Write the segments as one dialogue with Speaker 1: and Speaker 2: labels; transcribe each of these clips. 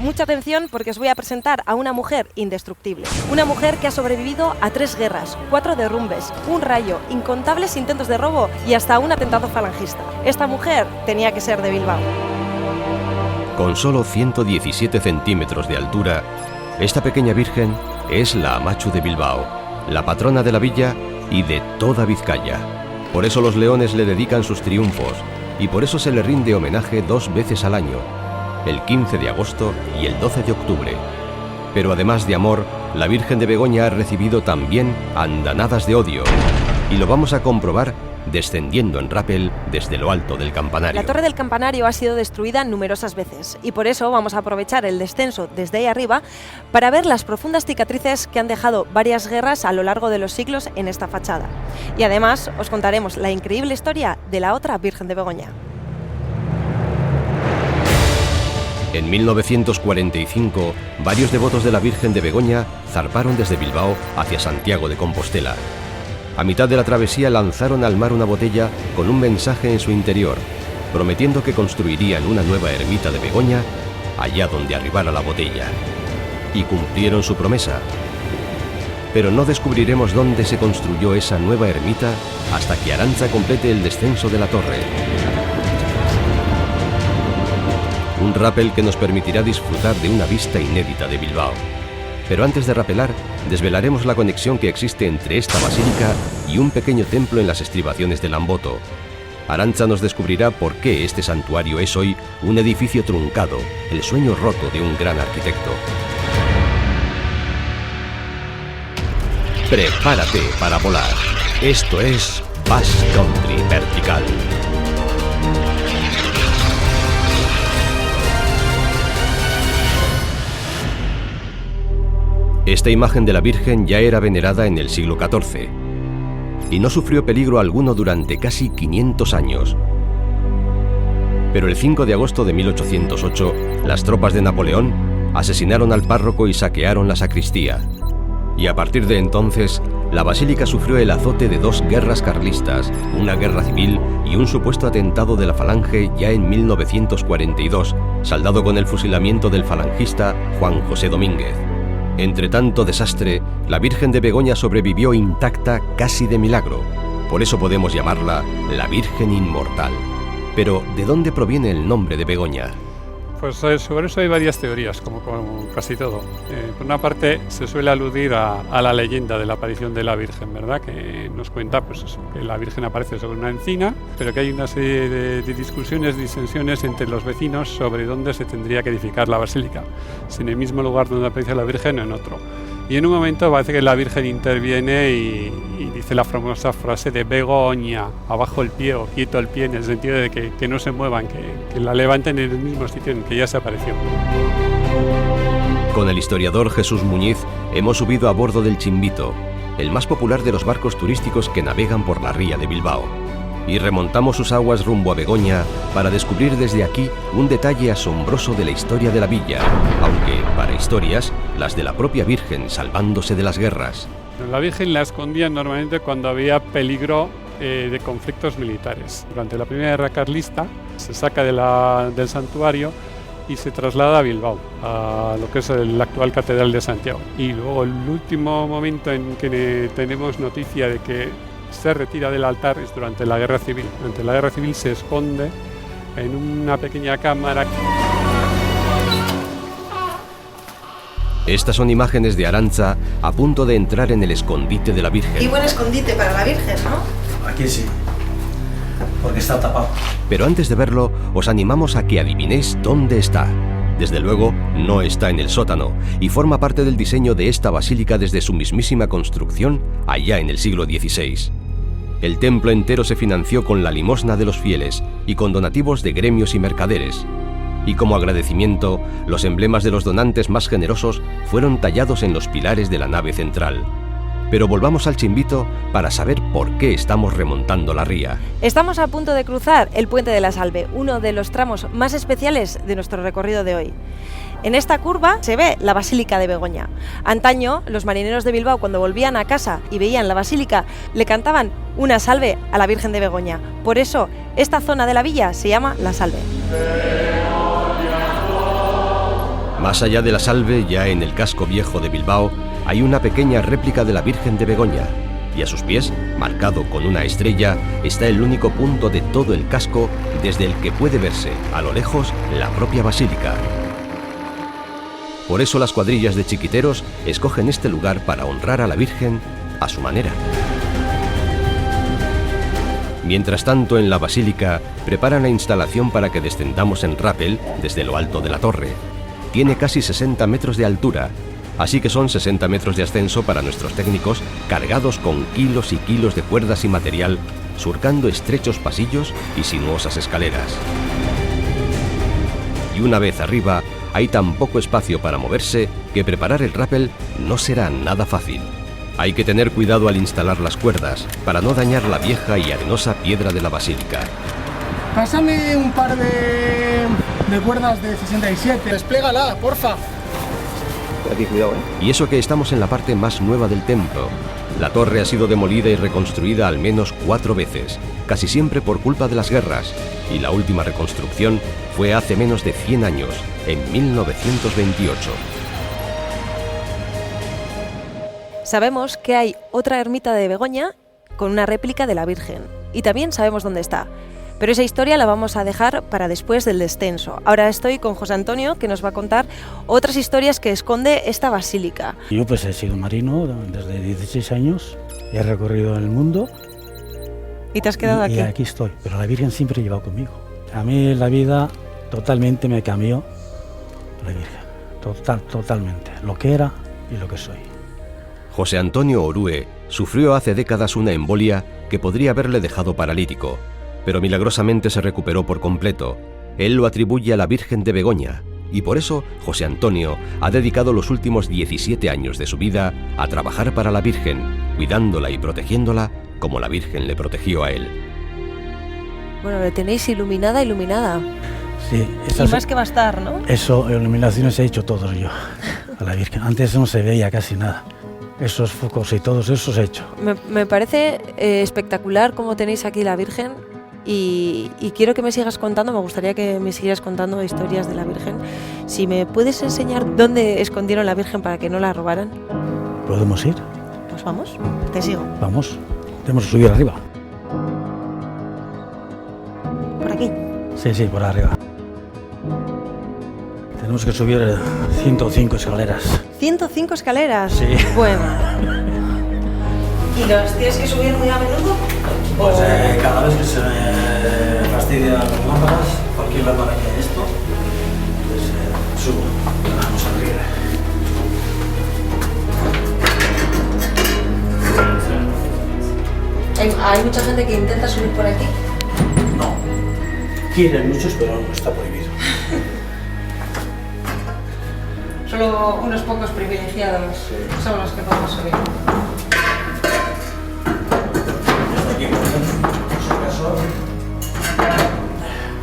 Speaker 1: Mucha atención porque os voy a presentar a una mujer indestructible. Una mujer que ha sobrevivido a 3 guerras, 4 derrumbes, un rayo, incontables intentos de robo y hasta un atentado falangista. Esta mujer tenía que ser de Bilbao.
Speaker 2: Con solo 117 centímetros de altura, esta pequeña virgen es la Amatxu de Bilbao, la patrona de la villa y de toda Vizcaya. Por eso los leones le dedican sus triunfos y por eso se le rinde homenaje 2 veces al año, el 15 de agosto y el 12 de octubre. Pero además de amor, la Virgen de Begoña ha recibido también andanadas de odio. Y lo vamos a comprobar descendiendo en rappel desde lo alto del campanario.
Speaker 1: La torre del campanario ha sido destruida numerosas veces y por eso vamos a aprovechar el descenso desde ahí arriba para ver las profundas cicatrices que han dejado varias guerras a lo largo de los siglos en esta fachada. Y además os contaremos la increíble historia de la otra Virgen de Begoña.
Speaker 2: En 1945, varios devotos de la Virgen de Begoña zarparon desde Bilbao hacia Santiago de Compostela. A mitad de la travesía lanzaron al mar una botella con un mensaje en su interior, prometiendo que construirían una nueva ermita de Begoña allá donde arribara la botella. Y cumplieron su promesa. Pero no descubriremos dónde se construyó esa nueva ermita hasta que Arantza complete el descenso de la torre. Un rappel que nos permitirá disfrutar de una vista inédita de Bilbao. Pero antes de rapelar, desvelaremos la conexión que existe entre esta basílica y un pequeño templo en las estribaciones del Amboto. Arantza nos descubrirá por qué este santuario es hoy un edificio truncado, el sueño roto de un gran arquitecto. Prepárate para volar. Esto es Basque Country Vertical. Esta imagen de la Virgen ya era venerada en el siglo XIV y no sufrió peligro alguno durante casi 500 años. Pero el 5 de agosto de 1808, las tropas de Napoleón asesinaron al párroco y saquearon la sacristía. Y a partir de entonces, la basílica sufrió el azote de 2 guerras carlistas, una guerra civil y un supuesto atentado de la Falange ya en 1942, saldado con el fusilamiento del falangista Juan José Domínguez. Entre tanto desastre, la Virgen de Begoña sobrevivió intacta casi de milagro. Por eso podemos llamarla la Virgen Inmortal. Pero, ¿de dónde proviene el nombre de Begoña?
Speaker 3: Pues sobre eso hay varias teorías, como casi todo. Por una parte, se suele aludir a la leyenda de la aparición de la Virgen, ¿verdad? Que nos cuenta pues eso, que la Virgen aparece sobre una encina, pero que hay una serie de discusiones, disensiones entre los vecinos sobre dónde se tendría que edificar la basílica, si en el mismo lugar donde aparece la Virgen o en otro. Y en un momento parece que la Virgen interviene y dice la famosa frase de Begoña, abajo el pie o quieto el pie, en el sentido de que no se muevan, que la levanten en el mismo sitio en que ya se apareció.
Speaker 2: Con el historiador Jesús Muñiz hemos subido a bordo del Chimbito, el más popular de los barcos turísticos que navegan por la ría de Bilbao. Y remontamos sus aguas rumbo a Begoña para descubrir desde aquí un detalle asombroso de la historia de la villa, aunque, para historias, las de la propia Virgen salvándose de las guerras.
Speaker 3: La Virgen la escondían normalmente cuando había peligro de conflictos militares. Durante la primera guerra carlista se saca del santuario y se traslada a Bilbao, a lo que es la actual Catedral de Santiago. Y luego el último momento en que tenemos noticia de que se retira del altar es durante la Guerra Civil. Durante la Guerra Civil se esconde en una pequeña cámara.
Speaker 2: Estas son imágenes de Arantza a punto de entrar en el escondite de la Virgen.
Speaker 1: Y buen escondite para la Virgen, ¿no?
Speaker 4: Aquí sí, porque está tapado.
Speaker 2: Pero antes de verlo, os animamos a que adivinéis dónde está. Desde luego, no está en el sótano y forma parte del diseño de esta basílica desde su mismísima construcción allá en el siglo XVI. El templo entero se financió con la limosna de los fieles y con donativos de gremios y mercaderes. Y como agradecimiento, los emblemas de los donantes más generosos fueron tallados en los pilares de la nave central. Pero volvamos al Chimbito para saber por qué estamos remontando la ría.
Speaker 1: Estamos a punto de cruzar el Puente de la Salve, uno de los tramos más especiales de nuestro recorrido de hoy. En esta curva se ve la Basílica de Begoña. Antaño, los marineros de Bilbao, cuando volvían a casa y veían la basílica, le cantaban una salve a la Virgen de Begoña. Por eso, esta zona de la villa se llama La Salve.
Speaker 2: Más allá de la salve, ya en el casco viejo de Bilbao, hay una pequeña réplica de la Virgen de Begoña, y a sus pies, marcado con una estrella, está el único punto de todo el casco desde el que puede verse, a lo lejos, la propia basílica. Por eso las cuadrillas de chiquiteros escogen este lugar para honrar a la Virgen a su manera. Mientras tanto, en la basílica preparan la instalación para que descendamos en rappel desde lo alto de la torre. Tiene casi 60 metros de altura, así que son 60 metros de ascenso para nuestros técnicos cargados con kilos y kilos de cuerdas y material, surcando estrechos pasillos y sinuosas escaleras. Y una vez arriba, hay tan poco espacio para moverse que preparar el rappel no será nada fácil. Hay que tener cuidado al instalar las cuerdas para no dañar la vieja y arenosa piedra de la basílica.
Speaker 5: Pásame un par de cuerdas de 67. Desplégala, porfa.
Speaker 6: Aquí, cuidado,
Speaker 2: Y eso que estamos en la parte más nueva del templo. La torre ha sido demolida y reconstruida al menos 4 veces, casi siempre por culpa de las guerras, y la última reconstrucción fue hace menos de 100 años, en 1928.
Speaker 1: Sabemos que hay otra ermita de Begoña con una réplica de la Virgen, y también sabemos dónde está. Pero esa historia la vamos a dejar para después del descenso. Ahora estoy con José Antonio, que nos va a contar otras historias que esconde esta basílica.
Speaker 7: Yo pues he sido marino desde 16 años, he recorrido el mundo.
Speaker 1: ¿Y te has quedado aquí?
Speaker 7: Y aquí estoy, pero la Virgen siempre ha llevado conmigo. A mí la vida totalmente me cambió la Virgen, totalmente, lo que era y lo que soy.
Speaker 2: José Antonio Orue sufrió hace décadas una embolia que podría haberle dejado paralítico, pero milagrosamente se recuperó por completo. Él lo atribuye a la Virgen de Begoña, y por eso José Antonio ha dedicado los últimos 17 años de su vida a trabajar para la Virgen, cuidándola y protegiéndola como la Virgen le protegió a él.
Speaker 1: Bueno, le tenéis iluminada.
Speaker 7: Sí,
Speaker 1: Y más que va a estar, ¿no?
Speaker 7: Eso, iluminaciones he hecho todos yo, a la Virgen. Antes no se veía casi nada. Esos focos y todos esos he hecho.
Speaker 1: Me parece espectacular cómo tenéis aquí la Virgen. Y quiero que me sigas contando, me gustaría que me siguieras contando historias de la Virgen. Si me puedes enseñar dónde escondieron la Virgen para que no la robaran.
Speaker 7: ¿Podemos ir?
Speaker 1: Pues vamos, te sigo.
Speaker 7: Vamos, tenemos que subir arriba.
Speaker 1: ¿Por aquí?
Speaker 7: Sí, por arriba. Tenemos que subir 105 escaleras.
Speaker 1: 105 escaleras.
Speaker 7: Sí.
Speaker 1: Bueno. ¿Y los tienes que subir muy a menudo?
Speaker 4: Pues cada vez que se me fastidian las lámparas, cualquier lámpara que hay esto, pues subo. Vamos arriba.
Speaker 1: ¿Hay mucha gente que intenta subir por aquí?
Speaker 4: No. Quieren muchos, pero no está prohibido.
Speaker 1: Solo unos pocos privilegiados son los que podemos subir.
Speaker 4: Desde aquí, por ejemplo, por si acaso,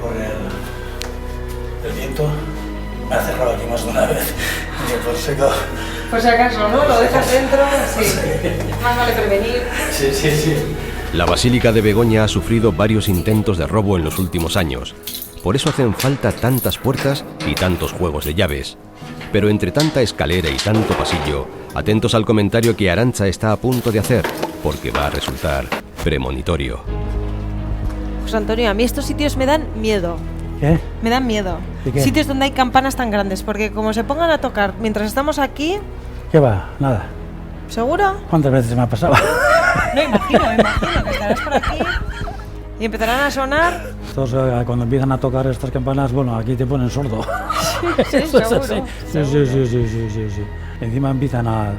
Speaker 4: por el viento, me ha cerrado aquí más de una vez.
Speaker 1: Por si acaso, ¿no? Lo dejas dentro, sí. Más vale prevenir.
Speaker 4: Sí.
Speaker 2: La Basílica de Begoña ha sufrido varios intentos de robo en los últimos años. Por eso hacen falta tantas puertas y tantos juegos de llaves. Pero entre tanta escalera y tanto pasillo, atentos al comentario que Arantxa está a punto de hacer, porque va a resultar premonitorio.
Speaker 1: José Antonio, a mí estos sitios me dan miedo.
Speaker 7: ¿Qué?
Speaker 1: Me dan miedo.
Speaker 7: ¿De qué?
Speaker 1: Sitios donde hay campanas tan grandes, porque como se pongan a tocar mientras estamos aquí,
Speaker 7: ¿Qué va? Nada.
Speaker 1: ¿seguro?
Speaker 7: ¿Cuántas veces me ha pasado?
Speaker 1: No, imagino que estarás por aquí y empezarán a sonar.
Speaker 7: Todos, cuando empiezan a tocar estas campanas, bueno, aquí te ponen sordo.
Speaker 1: Sí,
Speaker 7: Eso es
Speaker 1: seguro.
Speaker 7: así. Sí. Encima empiezan a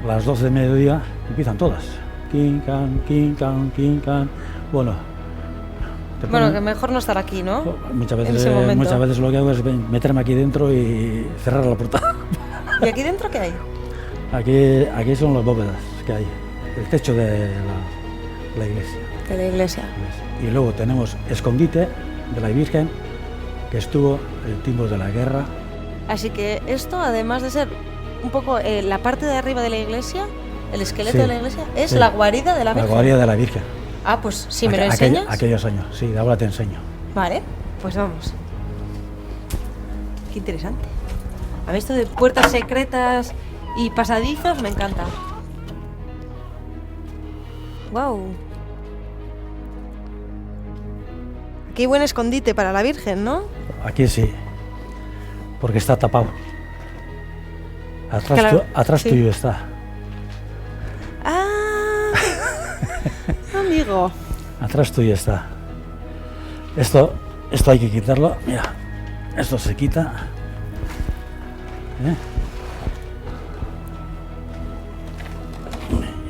Speaker 7: las 12 de mediodía, empiezan todas. King can. Bueno. te
Speaker 1: Bueno,
Speaker 7: ponen-
Speaker 1: que mejor no estar aquí, ¿no?
Speaker 7: Muchas
Speaker 1: en ese momento.
Speaker 7: veces lo que hago es meterme aquí dentro y cerrar la puerta.
Speaker 1: ¿Y aquí dentro qué hay?
Speaker 7: Aquí son las bóvedas que hay, el techo de la iglesia.
Speaker 1: De la iglesia.
Speaker 7: Y luego tenemos escondite de la Virgen, que estuvo el tiempo de la guerra.
Speaker 1: Así que esto, además de ser un poco la parte de arriba de la iglesia, el esqueleto
Speaker 7: Sí,
Speaker 1: de la iglesia, es
Speaker 7: sí.
Speaker 1: la guarida de la
Speaker 7: La
Speaker 1: Virgen.
Speaker 7: guardia de la Virgen.
Speaker 1: Ah, pues si me lo enseñas.
Speaker 7: Aquellos años, sí, ahora te enseño.
Speaker 1: Vale, pues vamos. Qué interesante. A mí esto de puertas secretas y pasadizos me encanta. ¡Wow! Qué buen escondite para la Virgen, ¿no?
Speaker 7: Aquí sí, porque está tapado. Atrás,
Speaker 1: Claro,
Speaker 7: atrás
Speaker 1: sí.
Speaker 7: tuyo está.
Speaker 1: ¡Ah! Amigo.
Speaker 7: Atrás tuyo está. Esto hay que quitarlo. Mira, esto se quita.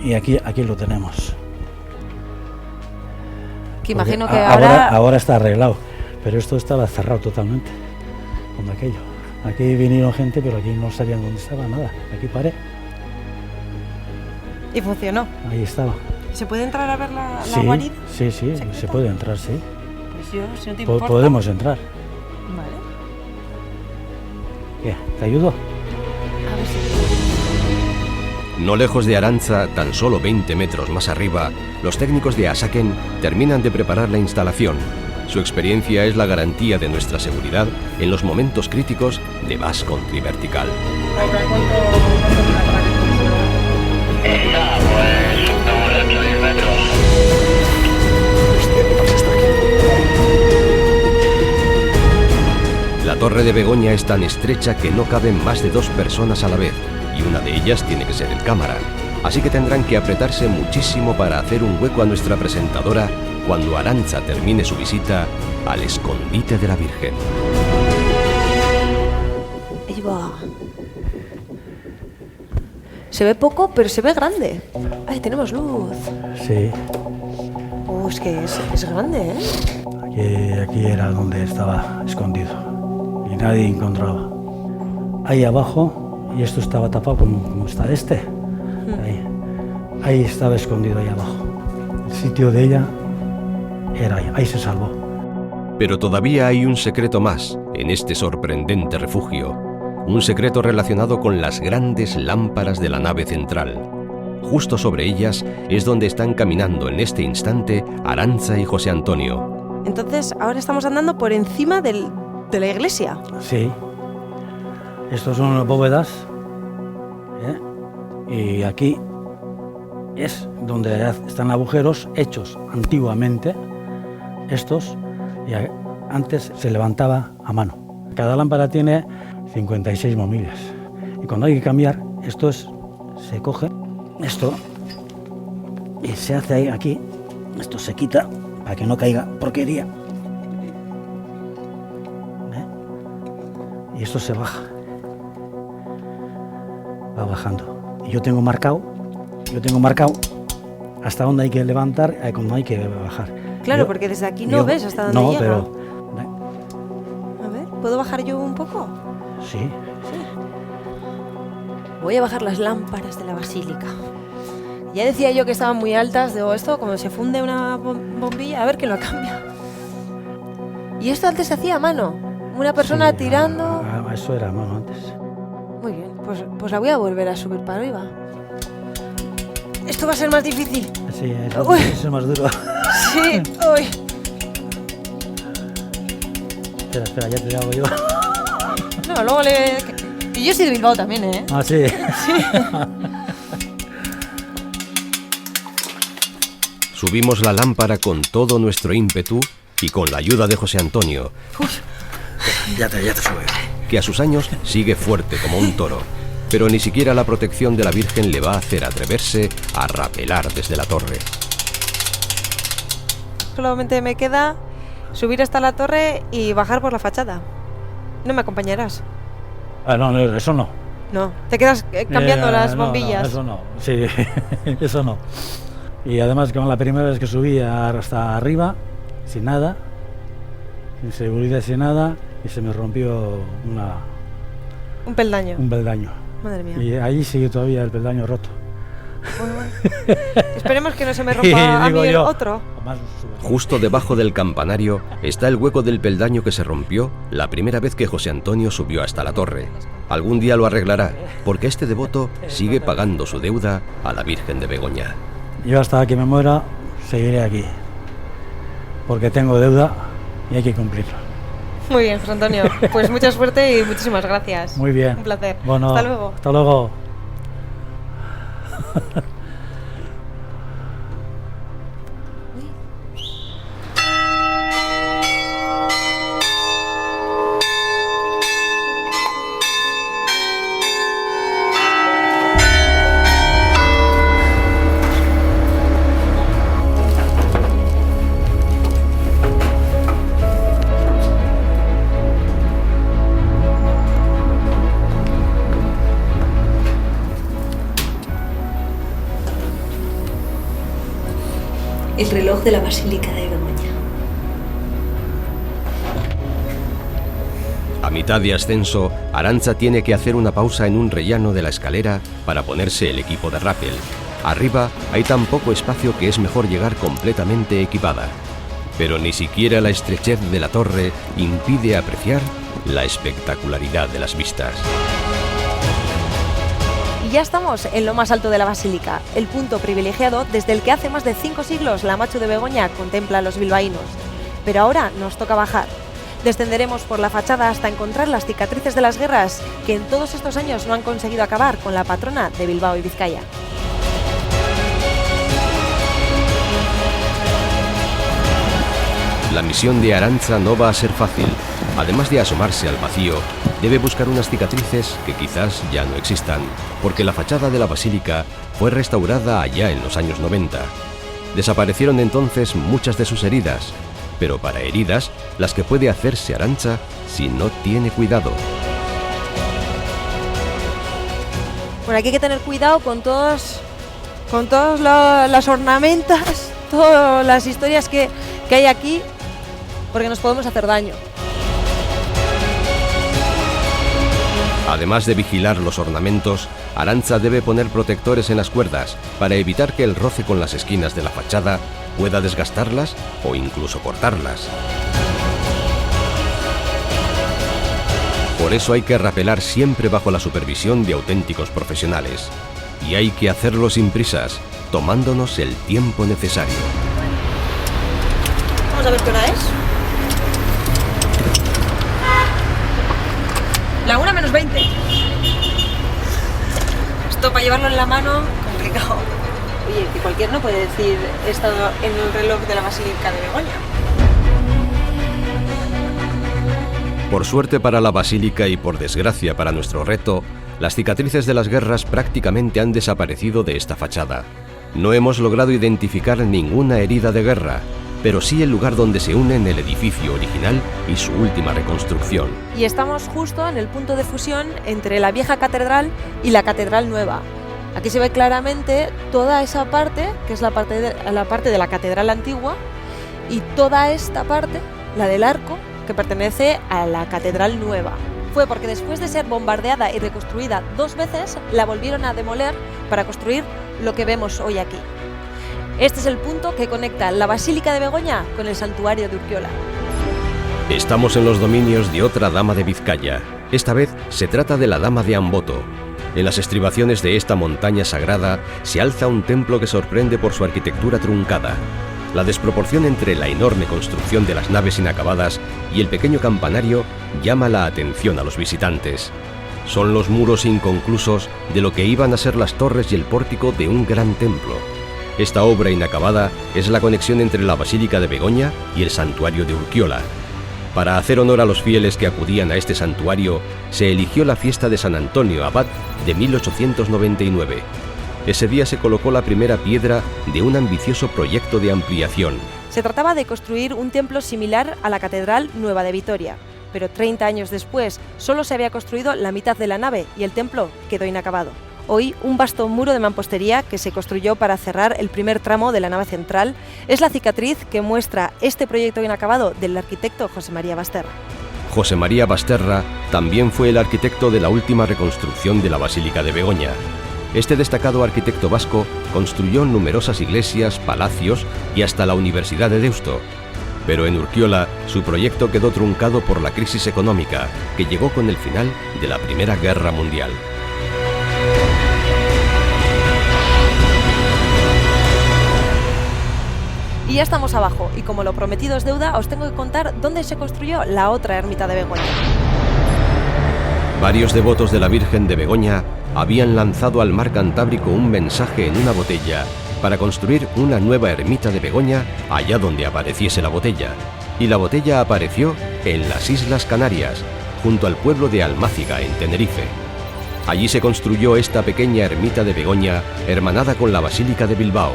Speaker 7: Y aquí lo tenemos.
Speaker 1: Que imagino que
Speaker 7: Porque
Speaker 1: ahora...
Speaker 7: ahora está arreglado, pero esto estaba cerrado totalmente con aquello. Aquí vinieron gente, pero aquí no sabían dónde estaba nada. Aquí paré,
Speaker 1: Y funcionó.
Speaker 7: ahí estaba.
Speaker 1: ¿Se puede entrar a ver la
Speaker 7: Sí,
Speaker 1: guarida?
Speaker 7: sí, se
Speaker 1: ¿Secreta?
Speaker 7: puede entrar, sí.
Speaker 1: Pues yo, si no te importa...
Speaker 7: Podemos entrar.
Speaker 1: Vale.
Speaker 7: ¿Qué? ¿Te ayudo?
Speaker 1: A ver si...
Speaker 2: No lejos de Arantza, tan solo 20 metros más arriba, los técnicos de Asaken terminan de preparar la instalación. Su experiencia es la garantía de nuestra seguridad en los momentos críticos de Bass Country Vertical. La torre de Begoña es tan estrecha que no caben más de 2 personas a la vez, y una de ellas tiene que ser el cámara. Así que tendrán que apretarse muchísimo para hacer un hueco a nuestra presentadora cuando Arantza termine su visita al escondite de la Virgen.
Speaker 1: Ahí va. Se ve poco, pero se ve grande. Ay, tenemos luz.
Speaker 7: Sí.
Speaker 1: Oh, es que es grande, ¿eh?
Speaker 7: Aquí era donde estaba escondido y nadie encontraba. Ahí abajo, y esto estaba tapado como está este. Ahí estaba escondido, ahí abajo. El sitio de ella era ahí se salvó.
Speaker 2: Pero todavía hay un secreto más en este sorprendente refugio. Un secreto relacionado con las grandes lámparas de la nave central. Justo sobre ellas es donde están caminando en este instante Arantza y José Antonio.
Speaker 1: Entonces, ahora estamos andando por encima de la iglesia.
Speaker 7: Sí. Estos son las bóvedas. Y aquí es donde están agujeros hechos antiguamente. Estos, y antes se levantaba a mano. Cada lámpara tiene 56 bombillas. Y cuando hay que cambiar, se coge esto y se hace ahí, aquí. Esto se quita para que no caiga porquería. Y esto se baja. Va bajando. Y yo tengo marcado hasta dónde hay que levantar y cuándo hay que bajar.
Speaker 1: Claro, porque desde aquí no ves hasta dónde llega.
Speaker 7: Pero...
Speaker 1: A ver, ¿puedo bajar yo un poco?
Speaker 7: Sí.
Speaker 1: Voy a bajar las lámparas de la basílica. Ya decía yo que estaban muy altas. Digo, esto, como se funde una bombilla, a ver quién lo cambia. Y esto antes se hacía a mano. Una persona tirando...
Speaker 7: Eso era a mano antes.
Speaker 1: Muy bien, pues la voy a volver a subir para arriba. Esto va a ser más difícil.
Speaker 7: Sí, eso es más duro.
Speaker 1: Sí, uy.
Speaker 7: Espera, ya te hago yo.
Speaker 1: No, luego le... Y yo soy de Bilbao también, ¿eh?
Speaker 7: Ah, sí.
Speaker 2: Subimos la lámpara con todo nuestro ímpetu y con la ayuda de José Antonio,
Speaker 7: Ya te sube.
Speaker 2: que a sus años sigue fuerte como un toro, pero ni siquiera la protección de la Virgen le va a hacer atreverse a rapelar desde la torre.
Speaker 1: Solamente me queda subir hasta la torre y bajar por la fachada. ¿No me acompañarás?
Speaker 7: Ah, no, eso no.
Speaker 1: No, te quedas cambiando las
Speaker 7: No,
Speaker 1: bombillas.
Speaker 7: No, eso no. Sí, eso no. Y además, como la primera vez que subí hasta arriba, sin nada, sin seguridad, sin nada, y se me rompió
Speaker 1: Un peldaño.
Speaker 7: un peldaño.
Speaker 1: Madre mía.
Speaker 7: Y ahí sigue todavía el peldaño roto.
Speaker 1: Bueno. Esperemos que no se me rompa a mí el otro.
Speaker 2: Justo debajo del campanario está el hueco del peldaño que se rompió la primera vez que José Antonio subió hasta la torre. Algún día lo arreglará, porque este devoto sigue pagando su deuda a la Virgen de Begoña.
Speaker 7: Yo hasta que me muera seguiré aquí, porque tengo deuda y hay que cumplirla.
Speaker 1: Muy bien, José Antonio. Pues mucha suerte y muchísimas gracias.
Speaker 7: Muy bien.
Speaker 1: Un placer.
Speaker 7: Bueno,
Speaker 1: hasta luego.
Speaker 7: Hasta luego.
Speaker 8: El reloj de la Basílica de Begoña.
Speaker 2: A mitad de ascenso, Arantxa tiene que hacer una pausa en un rellano de la escalera para ponerse el equipo de rappel. Arriba hay tan poco espacio que es mejor llegar completamente equipada. Pero ni siquiera la estrechez de la torre impide apreciar la espectacularidad de las vistas.
Speaker 1: Y ya estamos en lo más alto de la basílica, el punto privilegiado desde el que hace más de 5 siglos la Matxu de Begoña contempla a los bilbaínos. Pero ahora nos toca bajar. Descenderemos por la fachada hasta encontrar las cicatrices de las guerras que en todos estos años no han conseguido acabar con la patrona de Bilbao y Vizcaya.
Speaker 2: La misión de Arantxa no va a ser fácil. Además de asomarse al vacío, debe buscar unas cicatrices que quizás ya no existan, porque la fachada de la basílica fue restaurada allá en los años 90. Desaparecieron entonces muchas de sus heridas, pero para heridas, las que puede hacerse Arantxa si no tiene cuidado.
Speaker 1: Bueno, aquí hay que tener cuidado con todas las ornamentas, todas las historias que hay aquí, porque nos podemos hacer daño.
Speaker 2: Además de vigilar los ornamentos, Arantxa debe poner protectores en las cuerdas para evitar que el roce con las esquinas de la fachada pueda desgastarlas o incluso cortarlas. Por eso hay que rapelar siempre bajo la supervisión de auténticos profesionales. Y hay que hacerlo sin prisas, tomándonos el tiempo necesario.
Speaker 1: Vamos a ver qué hora es. La 1:20. Esto para llevarlo en la mano, complicado. Oye, que cualquiera no puede decir he estado en el reloj de la Basílica de Begoña.
Speaker 2: Por suerte para la basílica y por desgracia para nuestro reto, las cicatrices de las guerras prácticamente han desaparecido de esta fachada. No hemos logrado identificar ninguna herida de guerra, pero sí el lugar donde se unen el edificio original y su última reconstrucción.
Speaker 1: Y estamos justo en el punto de fusión entre la vieja catedral y la catedral nueva. Aquí se ve claramente toda esa parte, que es la parte de la catedral antigua, y toda esta parte, la del arco, que pertenece a la catedral nueva. Fue porque después de ser bombardeada y reconstruida 2 veces, la volvieron a demoler para construir lo que vemos hoy aquí. Este es el punto que conecta la Basílica de Begoña con el santuario de Urquiola.
Speaker 2: Estamos en los dominios de otra dama de Vizcaya. Esta vez se trata de la Dama de Amboto. En las estribaciones de esta montaña sagrada se alza un templo que sorprende por su arquitectura truncada. La desproporción entre la enorme construcción de las naves inacabadas y el pequeño campanario llama la atención a los visitantes. Son los muros inconclusos de lo que iban a ser las torres y el pórtico de un gran templo. Esta obra inacabada es la conexión entre la Basílica de Begoña y el santuario de Urquiola. Para hacer honor a los fieles que acudían a este santuario, se eligió la fiesta de San Antonio Abad de 1899. Ese día se colocó la primera piedra de un ambicioso proyecto de ampliación.
Speaker 1: Se trataba de construir un templo similar a la Catedral Nueva de Vitoria, pero 30 años después solo se había construido la mitad de la nave y el templo quedó inacabado. Hoy, un vasto muro de mampostería que se construyó para cerrar el primer tramo de la nave central es la cicatriz que muestra este proyecto inacabado del arquitecto José María Basterra.
Speaker 2: José María Basterra también fue el arquitecto de la última reconstrucción de la Basílica de Begoña. Este destacado arquitecto vasco construyó numerosas iglesias, palacios y hasta la Universidad de Deusto. Pero en Urquiola, su proyecto quedó truncado por la crisis económica, que llegó con el final de la Primera Guerra Mundial.
Speaker 1: Y ya estamos abajo, y como lo prometido es deuda, os tengo que contar dónde se construyó la otra ermita de Begoña.
Speaker 2: Varios devotos de la Virgen de Begoña habían lanzado al mar Cantábrico un mensaje en una botella para construir una nueva ermita de Begoña allá donde apareciese la botella. Y la botella apareció en las Islas Canarias, junto al pueblo de Almáciga, en Tenerife. Allí se construyó esta pequeña ermita de Begoña, hermanada con la Basílica de Bilbao.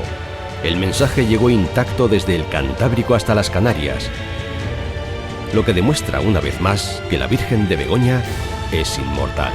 Speaker 2: El mensaje llegó intacto desde el Cantábrico hasta las Canarias, lo que demuestra una vez más que la Virgen de Begoña es inmortal.